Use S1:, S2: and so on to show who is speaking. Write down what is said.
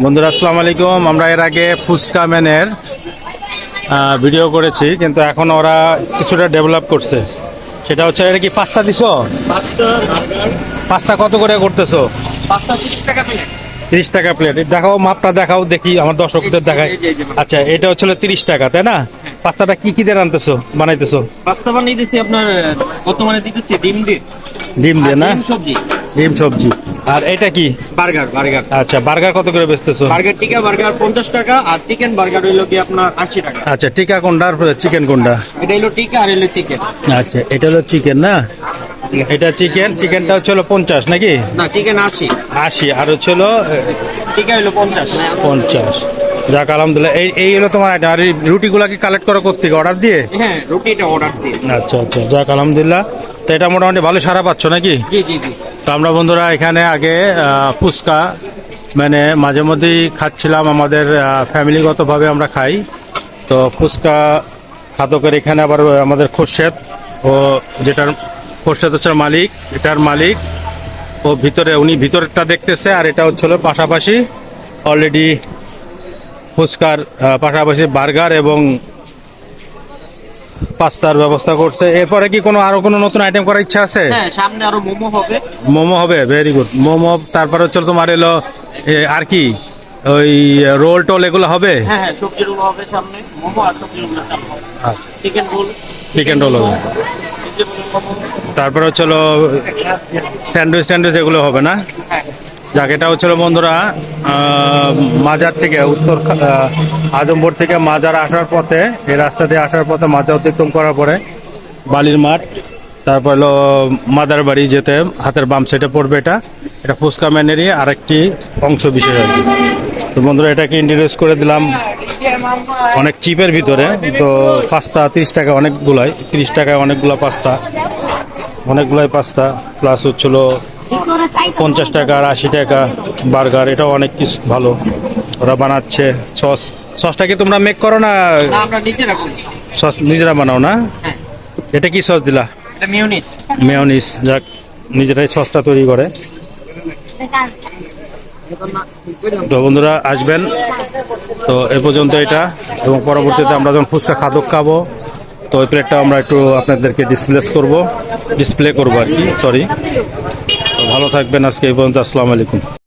S1: বন্ধুরা আসসালামু আলাইকুম। আমরা এর আগে ফুচকা ম্যানের ভিডিও করেছি, কিন্তু এখন ওরা কিছুটা ডেভেলপ করছে। সেটা হচ্ছে, এটা কি পাস্তা দিছো? পাস্তা কত করে করতেছো? 30 টাকা প্লেট। দেখাও, মাপটা দেখাও দেখি, আমার দর্শকদের দেখায়। আচ্ছা, এটা হচ্ছে 30 টাকা, তাই না? পাস্তাটা কি কি দিয়ে রান্তেছো, বানাইতেছো?
S2: পাস্তা বানিয়েছি আপনার বর্তমানে দিতেছি ডিম দিয়ে।
S1: ডিম দিয়ে না?
S2: ডিম সবজি।
S1: ডিম সবজি। আর এটা কি?
S2: বার্গার।
S1: আচ্ছা, বার্গার কত করে বেচতেছো?
S2: বার্গার টিকা বার্গার 50 টাকা, আর চিকেন বার্গার হইলো কি আপনার 80 টাকা।
S1: আচ্ছা, টিকা কোনটা আর চিকেন কোনটা?
S2: এটা হইলো টিকা আর হইলো চিকেন।
S1: আচ্ছা, এটা হলো চিকেন না? এটা চিকেন। চিকেনটা হচ্ছে 50 নাকি?
S2: না, চিকেন 80।
S1: 80। আর হচ্ছে
S2: টিকা হইলো 50।
S1: 50। যাক, আলহামদুলিল্লাহ। এই হলো তোমার আইটেম। আর এই রুটিগুলা কি কালেক্ট করো কোত্থেকে, অর্ডার দিয়ে?
S2: হ্যাঁ, রুটিটা অর্ডার দিয়ে।
S1: আচ্ছা, যাক আলহামদুলিল্লাহ। তো এটা মোটামুটি ভালো সাড়া পাচ্ছ নাকি?
S2: জি।
S1: তো আমরা বন্ধুরা এখানে আগে ফুচকা মানে মাঝে মধ্যেই খাচ্ছিলাম, আমাদের ফ্যামিলিগতভাবে আমরা খাই। তো ফুচকা খাতো করে এখানে আবার আমাদের খোরশেদ, ও যেটার খোরশেদ হচ্ছে মালিক, এটার মালিক ও ভিতরে, উনি ভিতরেরটা দেখতেছে। আর এটা হচ্ছিল পাশাপাশি অলরেডি ফুচকার পাশাপাশি বার্গার এবং পাস্তার ব্যবস্থা করছে। এরপরে কি আরো কোনো নতুন আইটেম করার ইচ্ছা আছে?
S2: হ্যাঁ, সামনে আরো মোমো হবে।
S1: মোমো হবে, ভেরি গুড। মোমো, তারপরে হচ্ছে তোমার এলো আর কি ওই রোল টোল এগুলো হবে?
S2: হ্যাঁ, সবজি রোল হবে সামনে। মোমো আর সবজি রোল হবে। Chicken roll.
S1: চিকেন রোল হবে। তারপরে হচ্ছে স্যান্ডউইচ এগুলো হবে না?
S2: হ্যাঁ।
S1: যাক, এটা হচ্ছিল বন্ধুরা মাজার থেকে উত্তর আজমপুর থেকে মাজার আসার পথে, এই রাস্তা দিয়ে আসার পথে মাজার অতিক্রম করার পরে বালির মাঠ, তারপর হলো মাদার বাড়ি যেতে হাতের বাম সাইডে পড়বে। এটা ফুচকা ম্যানেরই আরেকটি অংশ বিশেষ আর কি। তো বন্ধুরা, এটাকে ইন্ট্রোডিউস করে দিলাম অনেক চিপের ভিতরে। তো পাস্তা 30 টাকা অনেকগুলাই, 30 টাকায় অনেকগুলাই পাস্তা, প্লাস হচ্ছিল 50 টাকা আর 80 টাকা বার্গার। এটাও অনেক কিছু ভালো ওরা বানাচ্ছে। সসটা কি তোমরা মেক করো না?
S2: আমরা নিজেরা করি।
S1: সস নিজেরা বানাও না?
S2: হ্যাঁ।
S1: এটা কি সস দিলা?
S2: এটা মেয়োনিজ।
S1: মেয়োনিজ। যাক, নিজেরাই সসটা তৈরি করে। তো বন্ধুরা আসবেন। তো এ পর্যন্ত এটা, এবং পরবর্তীতে আমরা যখন ফুচকা খাবো, তো ওই প্লেটটা আমরা একটু আপনাদেরকে ডিসপ্লে করবো আর কি, সরি। ভালো থাকবেন। আজকে এই পর্যন্ত। আসসালামু আলাইকুম।